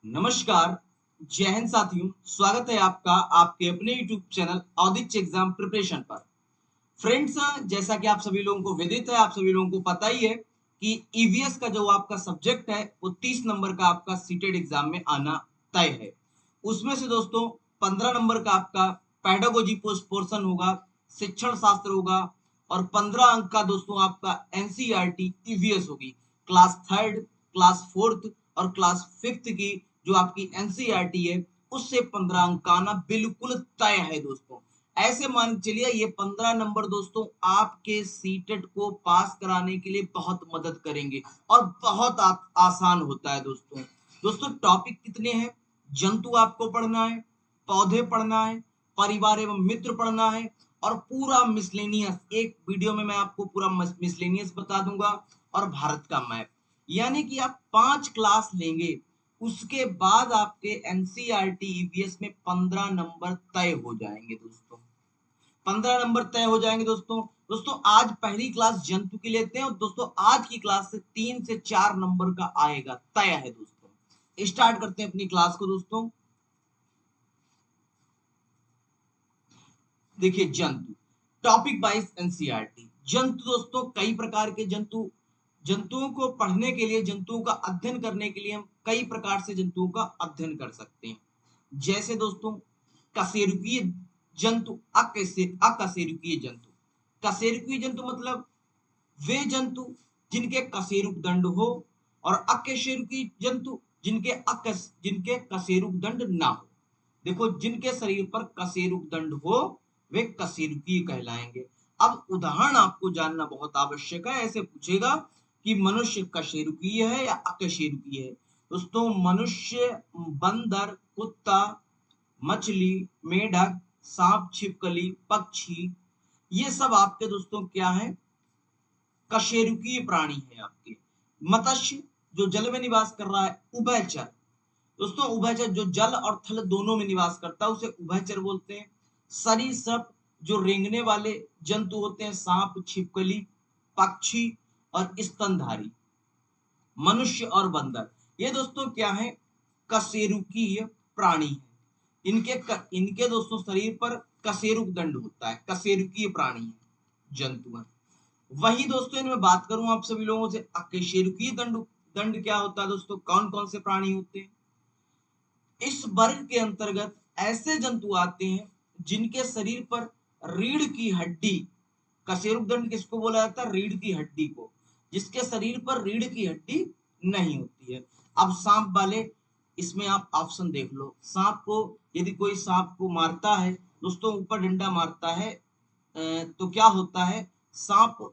नमस्कार। जय हिंद साथियों, स्वागत है आपका आपके अपने YouTube चैनल औदिच एग्जाम प्रिपरेशन पर। फ्रेंड्स, जैसा कि आप सभी लोगों को विदित है, आप सभी लोगों को पता ही है कि ईवीएस का जो आपका सब्जेक्ट है वो 30 नंबर का आपका सीटेड एग्जाम में आना तय है। उसमें से दोस्तों 15 नंबर का आपका पैडागोजी पोर्शन होगा, शिक्षण शास्त्र होगा और 15 अंक का दोस्तों आपका एनसीईआरटी ईवीएस होगी। क्लास थर्ड, क्लास फोर्थ और क्लास फिफ्थ की जो आपकी एनसीईआरटी है उससे 15 अंक का आना बिल्कुल तय है दोस्तों। ऐसे मान चलिए ये 15 नंबर दोस्तों आपके सीटेट को पास कराने के लिए बहुत मदद करेंगे और बहुत आसान होता है दोस्तों। दोस्तों टॉपिक कितने हैं? जंतु आपको पढ़ना है, पौधे पढ़ना है, परिवार एवं मित्र पढ़ना है और पूरा मिसलेनियस। एक वीडियो में मैं आपको पूरा मिसलेनियस बता दूंगा और भारत का मैप। यानी कि आप 5 क्लास लेंगे, उसके बाद आपके एनसीईआरटी ईवीएस में 15 नंबर तय हो जाएंगे दोस्तों। 15 नंबर तय हो जाएंगे दोस्तों। दोस्तों आज पहली क्लास जंतु की लेते हैं और दोस्तों आज की क्लास से 3 से 4 नंबर का आएगा, तय है दोस्तों। स्टार्ट करते हैं अपनी क्लास को दोस्तों। देखिए जंतु, टॉपिक वाइज एनसीईआरटी। जंतु दोस्तों कई प्रकार के जंतुओं को पढ़ने के लिए, जंतुओं का अध्ययन करने के लिए हम कई प्रकार से जंतुओं का अध्ययन कर सकते हैं। जैसे दोस्तों कशेरुकीय जंतु, अकशेरुकीय जंतु। कशेरुकीय जंतु मतलब वे जंतु जिनके कशेरुक दंड हो और अकशेरुकीय जंतु जिनके कशेरुक दंड ना हो। देखो जिनके शरीर पर कशेरुक दंड हो वे कशेरुकीय कहलाएंगे। अब उदाहरण आपको जानना बहुत आवश्यक है। ऐसे पूछेगा कि मनुष्य कशेरुकीय है या अकशेरुकीय है। दोस्तों मनुष्य, बंदर, कुत्ता, मछली, मेढक, सांप, छिपकली, पक्षी, ये सब आपके दोस्तों क्या है? कशेरुकीय प्राणी है आपके। मत्स्य जो जल में निवास कर रहा है, उभयचर। दोस्तों उभयचर जो जल और थल दोनों में निवास करता है उसे उभयचर बोलते हैं। सरीसृप जो रेंगने वाले जंतु होते हैं, सांप, छिपकली, पक्षी और स्तनधारी। मनुष्य और बंदर ये दोस्तों क्या है? कशेरुकीय प्राणी है। इनके दोस्तों शरीर पर कशेरुक दंड होता है, कशेरुकीय प्राणी है, जंतु है। वही दोस्तों इनमें बात करूं आप सभी लोगों से, अकशेरुकीय दंड दंड क्या होता है दोस्तों? कौन कौन से प्राणी होते हैं? इस वर्ग के अंतर्गत ऐसे जंतु आते हैं जिनके शरीर पर रीढ़ की हड्डी, कशेरुक दंड किसको बोला जाता है? रीढ़ की हड्डी को, जिसके शरीर पर रीढ़ की हड्डी नहीं होती है। अब सांप वाले, इसमें आप ऑप्शन देख लो। सांप को, यदि कोई सांप को मारता है दोस्तों, ऊपर डंडा मारता है तो क्या होता है? सांप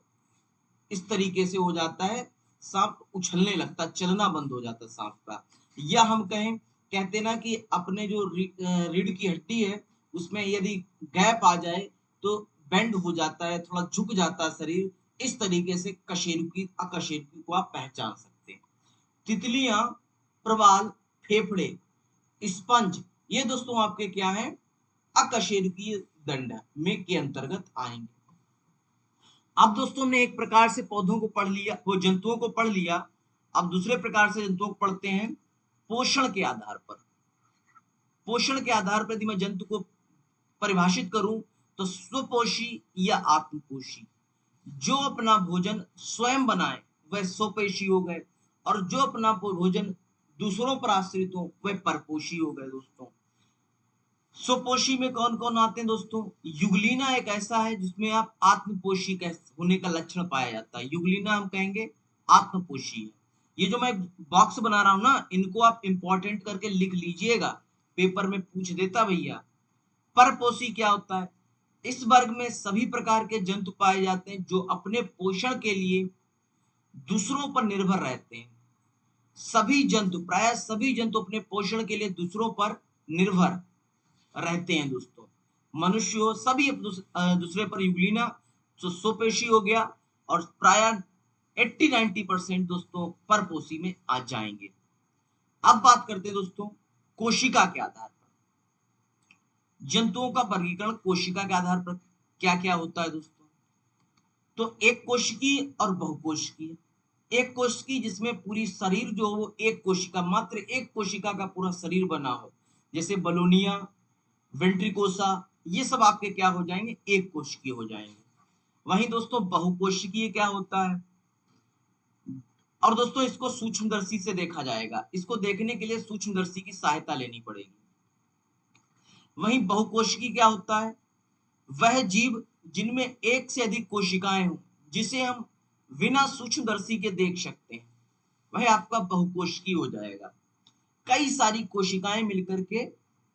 इस तरीके से हो जाता है, सांप उछलने लगता, चलना बंद हो जाता सांप का। या हम कहते ना कि अपने जो रीढ़ की हड्डी है उसमें यदि गैप आ जाए तो बेंड हो जाता है, थोड़ा झुक जाता है शरीर। इस तरीके से कशेरुकी अकशेरुकी को आप पहचान सकते हैं। तितलियां, प्रवाल, फेफड़े, स्पंज, ये दोस्तों आपके क्या है? अकशेरुकीय दंड में के अंतर्गत आएंगे। अब दोस्तों हमने एक प्रकार से पौधों को पढ़ लिया, वो जंतुओं को पढ़ लिया। अब दूसरे प्रकार से जंतुओं को पढ़ते हैं पोषण के आधार पर। पोषण के आधार पर यदि मैं जंतु को परिभाषित करूं तो स्वपोषी या आत्मपोषी। जो अपना भोजन स्वयं बनाए वह स्वपोषी हो गए और जो अपना भोजन दूसरों पर आश्रित हो वह परपोषी हो गए दोस्तों। स्वपोषी में कौन कौन आते हैं दोस्तों? युगलीना एक ऐसा है जिसमें आप आत्मपोषी होने का लक्षण पाया जाता है। युगलीना हम कहेंगे आत्मपोषी है। ये जो मैं बॉक्स बना रहा हूं ना, इनको आप इंपॉर्टेंट करके लिख लीजिएगा, पेपर में पूछ देता भैया। परपोषी क्या होता है? इस वर्ग में सभी प्रकार के जंतु पाए जाते हैं जो अपने पोषण के लिए दूसरों पर निर्भर रहते हैं। सभी जंतु, प्राय सभी जंतु अपने पोषण के लिए दूसरों पर निर्भर रहते हैं दोस्तों। मनुष्य हो, सभी दूसरे पर युगलीना, तो स्वपेशी हो गया और प्राय 80-90% दोस्तों परपोषी में आ जाएंगे। अब बात करते हैं दोस्तों कोशिका के आधार पर। जंतुओं का वर्गीकरण कोशिका के आधार पर क्या क्या होता है दोस्तों? तो एक कोशिकीय और बहुकोशिकीय। एक कोशिकी जिसमें पूरी शरीर जो हो एक कोशिका, मात्र एक कोशिका का पूरा शरीर बना हो, जैसे बलोनिया, वेंट्रिकोसा, ये सब आपके क्या हो जाएंगे, एक कोशिकीय हो जाएंगे। वहीं दोस्तों बहुकोशिकीय क्या होता है, और दोस्तों इसको सूक्ष्मदर्शी से देखा जाएगा, इसको देखने के लिए सूक्ष्मदर्शी की सहायता लेनी पड़ेगी। वहीं बहुकोशिकीय क्या होता है, वह जीव जिनमें एक से अधिक कोशिकाएं हों, जिसे हम बिना सूक्ष्मदर्शी के देख सकते हैं, वह आपका बहुकोशिकीय हो जाएगा। कई सारी कोशिकाएं मिलकर के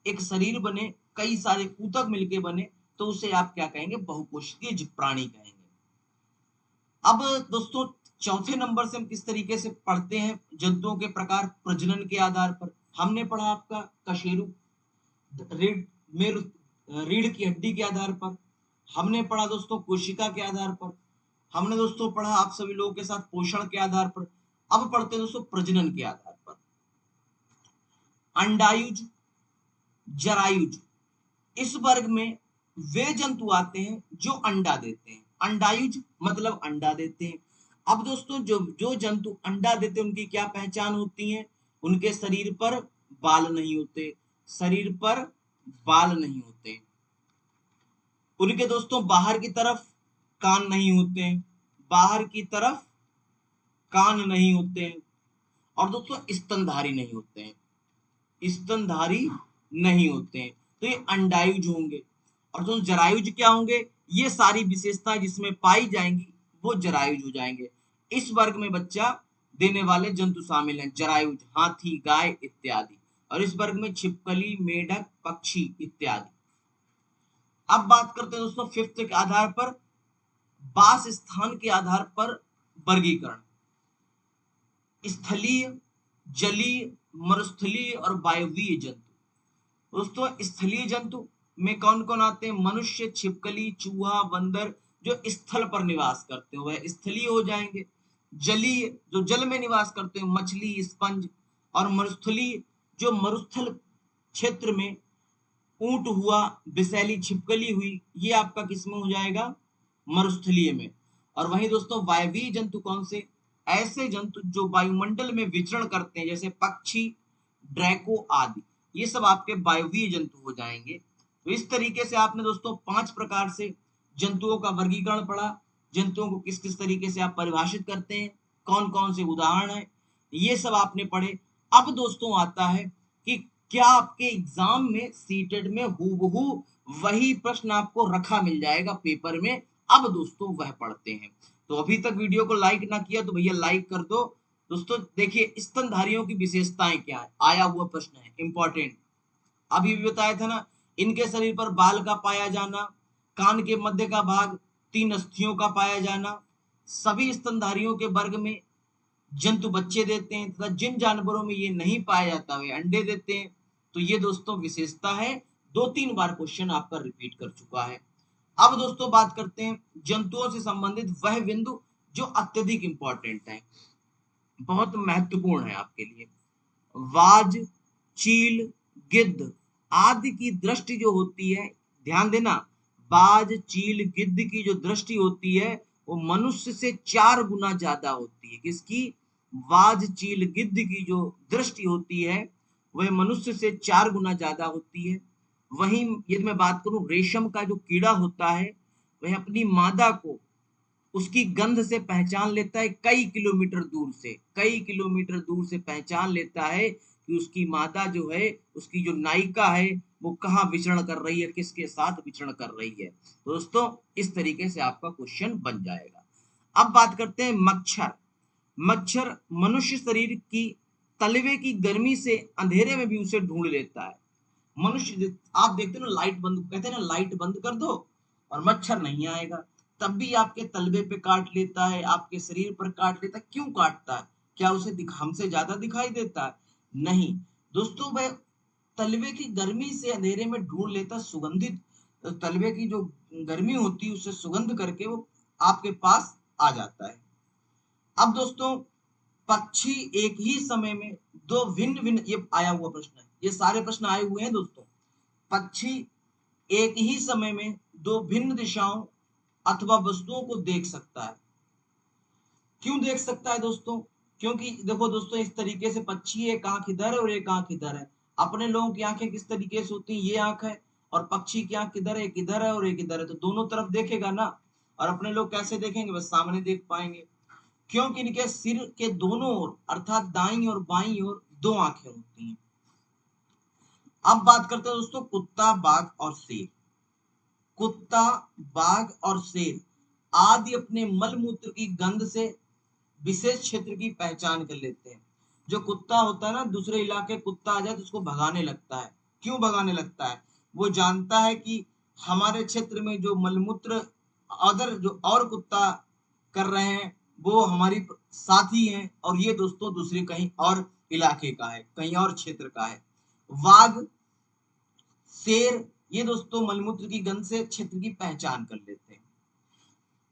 एक शरीर बने, कई सारे ऊतक मिलके बने, तो उसे आप क्या कहेंगे, बहुकोशिकीय प्राणी कहेंगे। अब दोस्तों चौथे नंबर से हम किस तरीके से पढ़ते हैं जंतुओं के प्रकार, प्रजनन के आधार पर। हमने पढ़ा आपका कशेरु, रीढ़ में रीढ़ की हड्डी के आधार पर, हमने पढ़ा दोस्तों कोशिका के आधार पर, हमने दोस्तों पढ़ा आप सभी लोगों के साथ पोषण के आधार पर। अब पढ़ते हैं दोस्तों प्रजनन के आधार पर। अंडायुज, जरायुज, इस वर्ग में वे जंतु आते हैं जो अंडा देते हैं। अंडायुज मतलब अंडा देते हैं। अब दोस्तों जो जो जंतु अंडा देते हैं उनकी क्या पहचान होती है, उनके शरीर पर बाल नहीं होते, शरीर पर बाल नहीं होते, उनके दोस्तों बाहर की तरफ कान नहीं होते हैं, बाहर की तरफ कान नहीं होते हैं, और दोस्तों स्तनधारी नहीं होते हैं, स्तनधारी नहीं होते हैं। तो ये अंडायुज होंगे। और जो जरायुज क्या होंगे, ये सारी विशेषताएं जिसमें पाई जाएंगी वो जरायुज हो जाएंगे। इस वर्ग में बच्चा देने वाले जंतु शामिल हैं, जरायुज, हाथी, गाय इत्यादि। और इस वर्ग में छिपकली, मेढक, पक्षी इत्यादि। अब बात करते हैं दोस्तों फिफ्थ के आधार पर, वास स्थान के आधार पर वर्गीकरण। स्थलीय, जलीय, मरुस्थलीय और वायवीय जंतु। दोस्तों स्थलीय जंतु में कौन कौन आते हैं, मनुष्य, छिपकली, चूहा, बंदर, जो स्थल पर निवास करते हैं वह स्थलीय हो जाएंगे। जलीय, जो जल में निवास करते हैं, मछली, स्पंज। और मरुस्थलीय, जो मरुस्थल क्षेत्र में ऊंट हुआ, विषैली छिपकली हुई, ये आपका किस में हो जाएगा, मरुस्थलीय में। और वहीं दोस्तों वायवीय जंतु कौन से, ऐसे जंतु जो वायुमंडल में विचरण करते हैं, जैसे पक्षी, ड्रैको आदि, ये सब आपके वायवीय जंतु हो जाएंगे। तो इस तरीके से आपने दोस्तों 5 प्रकार से जंतुओं का वर्गीकरण पढ़ा, जंतुओं को किस किस तरीके से आप परिभाषित करते हैं, कौन कौन से उदाहरण है, ये सब आपने पढ़े। अब दोस्तों आता है कि क्या आपके एग्जाम में सीटेट में हूबहू वही प्रश्न आपको रखा मिल जाएगा पेपर में। अब दोस्तों वह पढ़ते हैं। तो अभी तक वीडियो को लाइक ना किया तो भैया लाइक कर दो। दोस्तों देखिए स्तनधारियों की विशेषताएं क्या है, आया हुआ प्रश्न है इंपॉर्टेंट। अभी भी बताया था ना, इनके शरीर पर बाल का पाया जाना, कान के मध्य का भाग, 3 अस्थियों का पाया जाना, सभी स्तनधारियों के वर्ग में जंतु बच्चे देते हैं तथा जिन जानवरों में ये नहीं पाया जाता वे अंडे देते हैं। तो ये दोस्तों विशेषता है, 2-3 बार क्वेश्चन आपका रिपीट कर चुका है। अब दोस्तों बात करते हैं जंतुओं से संबंधित वह बिंदु जो अत्यधिक इंपॉर्टेंट है, बहुत महत्वपूर्ण है आपके लिए। वाज, चील, गिद्ध आदि की दृष्टि जो होती है, ध्यान देना, बाज, चील, गिद्ध की जो दृष्टि होती है वो मनुष्य से 4 गुना ज्यादा होती है। किसकी, बाज, चील, गिद्ध की जो दृष्टि होती है वह मनुष्य से 4 गुना ज्यादा होती है। वहीं यदि मैं बात करूं रेशम का जो कीड़ा होता है, वह अपनी मादा को उसकी गंध से पहचान लेता है, कई किलोमीटर दूर से, कई किलोमीटर दूर से पहचान लेता है कि उसकी मादा जो है, उसकी जो नायिका है वो कहाँ विचरण कर रही है, किसके साथ विचरण कर रही है। दोस्तों इस तरीके से आपका क्वेश्चन बन जाएगा। अब बात करते हैं मच्छर। मच्छर मनुष्य शरीर की तलवे की गर्मी से अंधेरे में भी उसे ढूंढ लेता है। मनुष्य आप देखते हो ना, लाइट बंद, कहते हैं ना लाइट बंद कर दो और मच्छर नहीं आएगा, तब भी आपके तलवे पे काट लेता है, आपके शरीर पर काट लेता है। क्यों काटता है, क्या उसे हमसे ज्यादा दिखाई देता है, नहीं दोस्तों, वह तलवे की गर्मी से अंधेरे में ढूंढ लेता, सुगंधित तलवे की जो गर्मी होती है उससे सुगंध करके वो आपके पास आ जाता है। अब दोस्तों पक्षी एक ही समय में दो भिन्न भिन्न, ये आया हुआ प्रश्न है, ये सारे प्रश्न आए हुए हैं दोस्तों। पक्षी एक ही समय में दो भिन्न दिशाओं अथवा वस्तुओं को देख सकता है। क्यों देख सकता है दोस्तों? क्योंकि देखो दोस्तों, इस तरीके से पक्षी एक आंख इधर है और एक आंख इधर है। अपने लोगों की आंखें किस तरीके से होती हैं, ये आंख है, और पक्षी की आंख किधर है, एक इधर है और एक इधर है, तो दोनों तरफ देखेगा ना। और अपने लोग कैसे देखेंगे, बस सामने देख पाएंगे, क्योंकि इनके सिर के दोनों ओर अर्थात दाईं और बाईं ओर दो आंखें होती हैं। अब बात करते हैं दोस्तों कुत्ता, बाघ और शेर। कुत्ता, बाघ और शेर आदि अपने मल मूत्र की गंध से विशेष क्षेत्र की पहचान कर लेते हैं। जो कुत्ता होता है ना, दूसरे इलाके कुत्ता आ जाए तो उसको भगाने लगता है। क्यों भगाने लगता है? वो जानता है कि हमारे क्षेत्र में जो मलमूत्र अदर जो और कुत्ता कर रहे हैं वो हमारी साथी हैं, और ये दोस्तों दूसरे कहीं और इलाके का है, कहीं और क्षेत्र का है। वाघ, शेर, ये दोस्तों मलमूत्र की गंध से क्षेत्र की पहचान कर लेते हैं।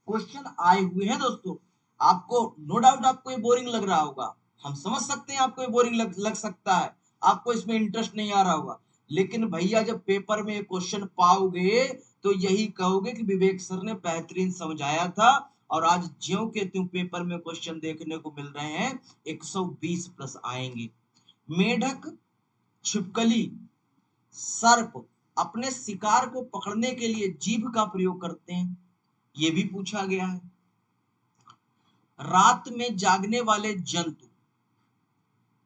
क्वेश्चन आए हुए हैं दोस्तों, आपको नो डाउट आपको ये बोरिंग लग रहा होगा, हम समझ सकते हैं आपको ये बोरिंग लग सकता है, आपको इसमें इंटरेस्ट नहीं आ रहा होगा, लेकिन भैया जब पेपर में क्वेश्चन पाओगे तो यही कहोगे कि विवेक सर ने बेहतरीन समझाया था, और आज ज्यों के त्यों पेपर में क्वेश्चन देखने को मिल रहे हैं, 120 प्लस आएंगे। मेढक, छिपकली, सर्प अपने शिकार को पकड़ने के लिए जीभ का प्रयोग करते हैं, ये भी पूछा गया है। रात में जागने वाले जंतु,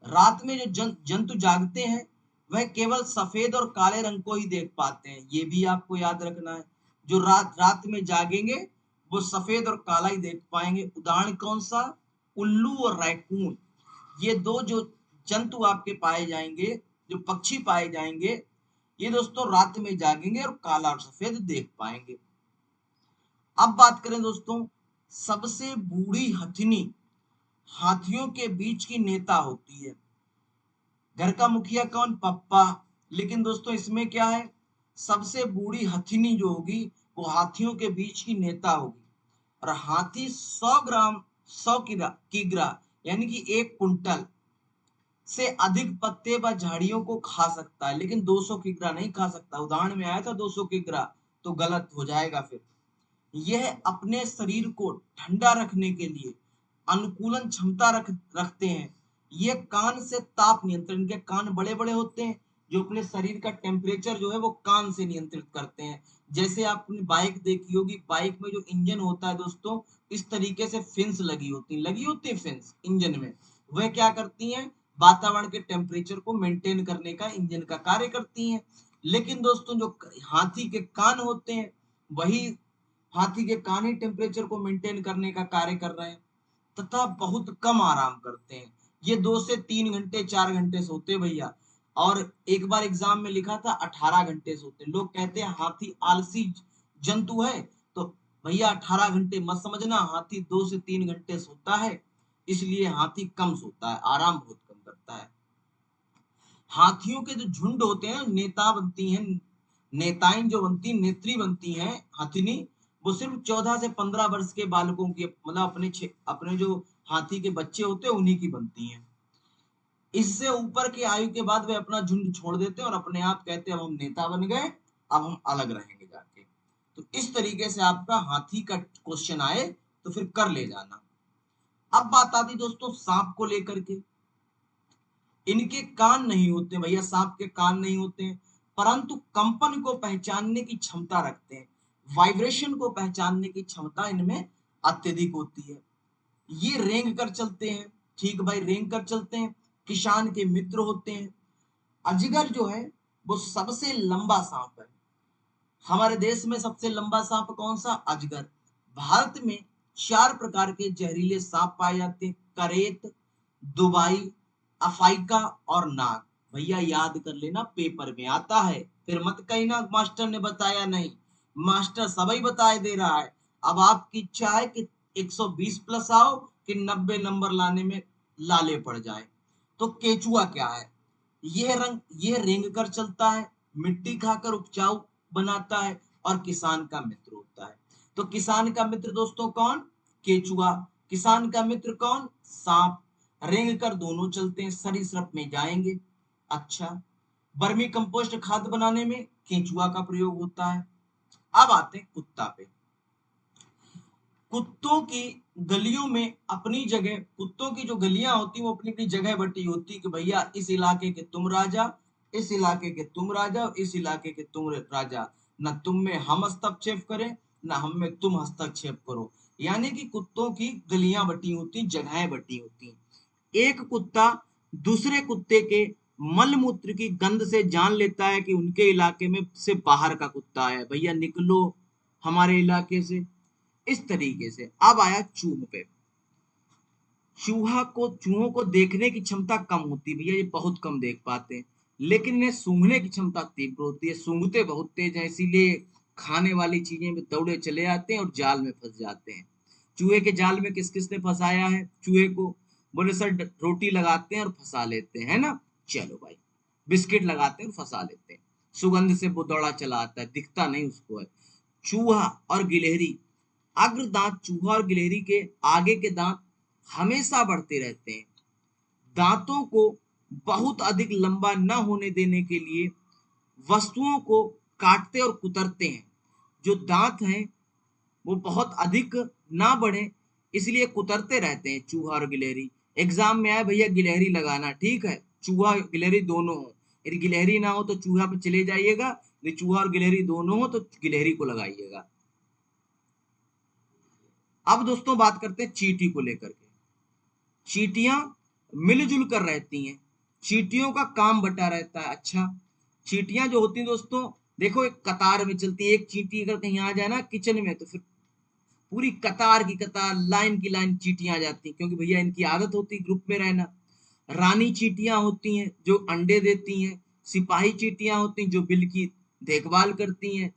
रात में जो जंतु जागते हैं वह केवल सफेद और काले रंग को ही देख पाते हैं, ये भी आपको याद रखना है। जो रात रात में जागेंगे वो सफेद और काला ही देख पाएंगे। उदाहरण कौन सा? उल्लू और रैकून, ये दो जो जंतु आपके पाए जाएंगे, जो पक्षी पाए जाएंगे, ये दोस्तों रात में जागेंगे और काला और सफेद देख पाएंगे। अब बात करें दोस्तों, सबसे बूढ़ी हथिनी हाथियों के बीच की नेता होती है। घर का मुखिया कौन? पप्पा। लेकिन दोस्तों इसमें क्या है, सबसे बूढ़ी हथिनी जो होगी वो हाथियों के बीच की नेता होगी। और हाथी 100 ग्राम, 100 किग्रा यानी कि 1 कुंटल से अधिक पत्ते व झाड़ियों को खा सकता है, लेकिन 200 किग्रा नहीं खा सकता। उदाहरण में आया था 200 किग्रा, तो गलत हो जाएगा फिर। यह अपने शरीर को ठंडा रखने के लिए अनुकूलन क्षमता रखते हैं। ये कान से ताप नियंत्रण, के कान बड़े बड़े होते हैं जो अपने शरीर का टेम्परेचर जो है वो कान से नियंत्रित करते हैं। जैसे आपने बाइक देखी होगी, बाइक में जो इंजन होता है दोस्तों, इस तरीके से फिन्स लगी होती है फिन्स इंजन में, वह क्या करती हैं, वातावरण के टेम्परेचर को मेंटेन करने का इंजन का कार्य करती हैं। लेकिन दोस्तों जो हाथी के कान होते हैं, वही हाथी के कान ही टेम्परेचर को मेंटेन करने का कार्य कर रहे हैं, तथा बहुत कम आराम करते हैं। ये 2 से 3 घंटे 4 घंटे सोते भैया, और एक बार एग्जाम में लिखा था 18 घंटे सोते। लोग कहते हैं हाथी आलसी जंतु है, तो भैया 18 घंटे मत समझना, हाथी 2 से 3 घंटे सोता है, इसलिए हाथी कम सोता है, आराम बहुत कम करता है। हाथियों के जो झुंड होते हैं, नेता बनती हैं, नेताएं जो बनती, नेत्री बनती हैं हथिनी, वो सिर्फ 14 से 15 वर्ष के बालकों की, मतलब अपने जो हाथी के बच्चे होते हैं उन्हीं की बनती हैं। इससे ऊपर की आयु के बाद वे अपना झुंड छोड़ देते हैं और अपने आप कहते हैं अब हम नेता बन गए, अब हम अलग रहेंगे जाके। तो इस तरीके से आपका हाथी का क्वेश्चन आए तो फिर कर ले जाना। अब बात आती दोस्तों सांप को लेकर के। इनके कान नहीं होते भैया, सांप के कान नहीं होते हैं, परंतु कंपन को पहचानने की क्षमता रखते हैं, वाइब्रेशन को पहचानने की क्षमता इनमें अत्यधिक होती है। ये रेंग कर चलते हैं, ठीक भाई, रेंग कर चलते हैं, किसान के मित्र होते हैं। अजगर जो है वो सबसे लंबा सांप है। हमारे देश में सबसे लंबा सांप कौन सा? अजगर। भारत में 4 प्रकार के जहरीले सांप पाए जाते हैं, करेत, दुबाई, अफाइका और नाग। भैया याद कर लेना, पेपर में आता है, फिर मत कहना मास्टर ने बताया नहीं, मास्टर सभी बताए दे रहा है। अब आपकी इच्छा है कि 120 प्लस आओ कि 90 नंबर लाने में लाले पड़ जाए। तो केचुआ क्या है? यह रेंग कर चलता है, मिट्टी खाकर उपजाऊ बनाता है, और किसान का मित्र होता है। तो किसान का मित्र दोस्तों कौन? केचुआ। किसान का मित्र कौन? सांप। रेंग कर दोनों चलते हैं, सरीसृप में जाएंगे। अच्छा, वर्मी कंपोस्ट खाद बनाने में केचुआ का प्रयोग होता है। अब आते हैं कुत्ता पे। कुत्तों की गलियों में अपनी जगह, कुत्तों की जो गलियां होती हैं वो अपनी अपनी जगह बटी होती कि भैया इस इलाके के तुम राजा, इस इलाके के तुम राजा और इस इलाके के तुम राजा। न तुम में हम हस्तक्षेप करें, न हम में तुम हस्तक्षेप करो। यानी कि कुत्तों की गलियां बटी होती, जगहें बटी होती। एक कुत्ता दूसरे कुत्ते के मल मूत्र की गंध से जान लेता है कि उनके इलाके में से बाहर का कुत्ता है, भैया निकलो हमारे इलाके से। इस तरीके से अब आया चूहों पे। चूहों को देखने की क्षमता कम होती है भैया, ये बहुत कम देख पाते हैं, लेकिन इन्हें सूंघने की क्षमता तीव्र होती है, सूंघते बहुत तेज है, इसीलिए खाने वाली चीजें में दौड़े चले आते हैं और जाल में फंस जाते हैं। चूहे के जाल में किस किसने फंसाया है चूहे को? बोले सर रोटी लगाते हैं और फंसा लेते हैं, है ना। चलो भाई, बिस्किट लगाते हैं और फंसा लेते हैं, सुगंध से वो दौड़ा चला आता है, दिखता नहीं उसको है। चूहा और गिलहरी, अग्र दांत चूहा और गिलहरी के आगे के दांत हमेशा बढ़ते रहते हैं। दांतों को बहुत अधिक लंबा न होने देने के लिए वस्तुओं को काटते और कुतरते हैं। जो दांत हैं वो बहुत अधिक ना बढ़े, इसलिए कुतरते रहते हैं चूहा और गिलहरी। एग्जाम में आए भैया गिलहरी लगाना, ठीक है, चूहा गिलहरी दोनों हो। यदि गिलहरी ना हो तो चूहा पे चले जाइएगा, यदि चूहा और गिलहरी दोनों हो तो गिलहरी को लगाइएगा। अब दोस्तों बात करते हैं चींटी को लेकर के। चींटियां मिलजुल कर रहती हैं, चींटियों का काम बटा रहता है। अच्छा, चींटियां जो होती हैं दोस्तों, देखो एक कतार में चलती है। एक चींटी अगर कहीं आ जाए ना किचन में, तो फिर पूरी कतार की कतार, लाइन की लाइन चींटियां आ जाती हैं, क्योंकि भैया इनकी आदत होती है ग्रुप में रहना। रानी चींटियां होती हैं जो अंडे देती हैं। सिपाही चींटियां होती हैं जो बिल की देखभाल करती हैं।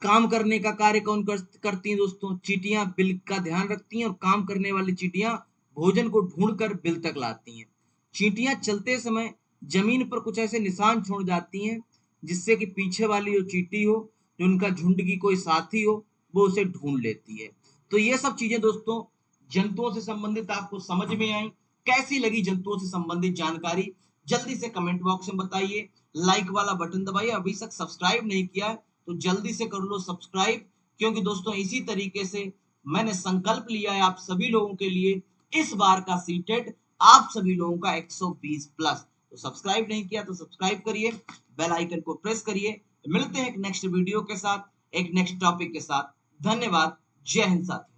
काम करने का कार्य कौन करती हैं दोस्तों? चींटियां बिल का ध्यान रखती हैं, और काम करने वाली चींटियां भोजन को ढूंढकर बिल तक लाती हैं। चींटियां चलते समय जमीन पर कुछ ऐसे निशान छोड़ जाती हैं, जिससे कि पीछे वाली जो चींटी हो, जो उनका झुंड की कोई साथी हो, वो उसे ढूंढ लेती है। तो ये सब चीजें दोस्तों जंतुओं से संबंधित आपको समझ में आई। कैसी लगी जंतुओं से संबंधित जानकारी? जल्दी से कमेंट बॉक्स में बताइए। लाइक वाला बटन दबाइए, अभी तक सब्सक्राइब नहीं किया है तो जल्दी से कर लो सब्सक्राइब, क्योंकि दोस्तों इसी तरीके से मैंने संकल्प लिया है आप सभी लोगों के लिए, इस बार का सीटेट आप सभी लोगों का 120 प्लस। तो सब्सक्राइब नहीं किया तो सब्सक्राइब करिए, बेल आइकन को प्रेस करिए। मिलते हैं एक नेक्स्ट वीडियो के साथ, एक नेक्स्ट टॉपिक के साथ। धन्यवाद। जय हिंद साथियों।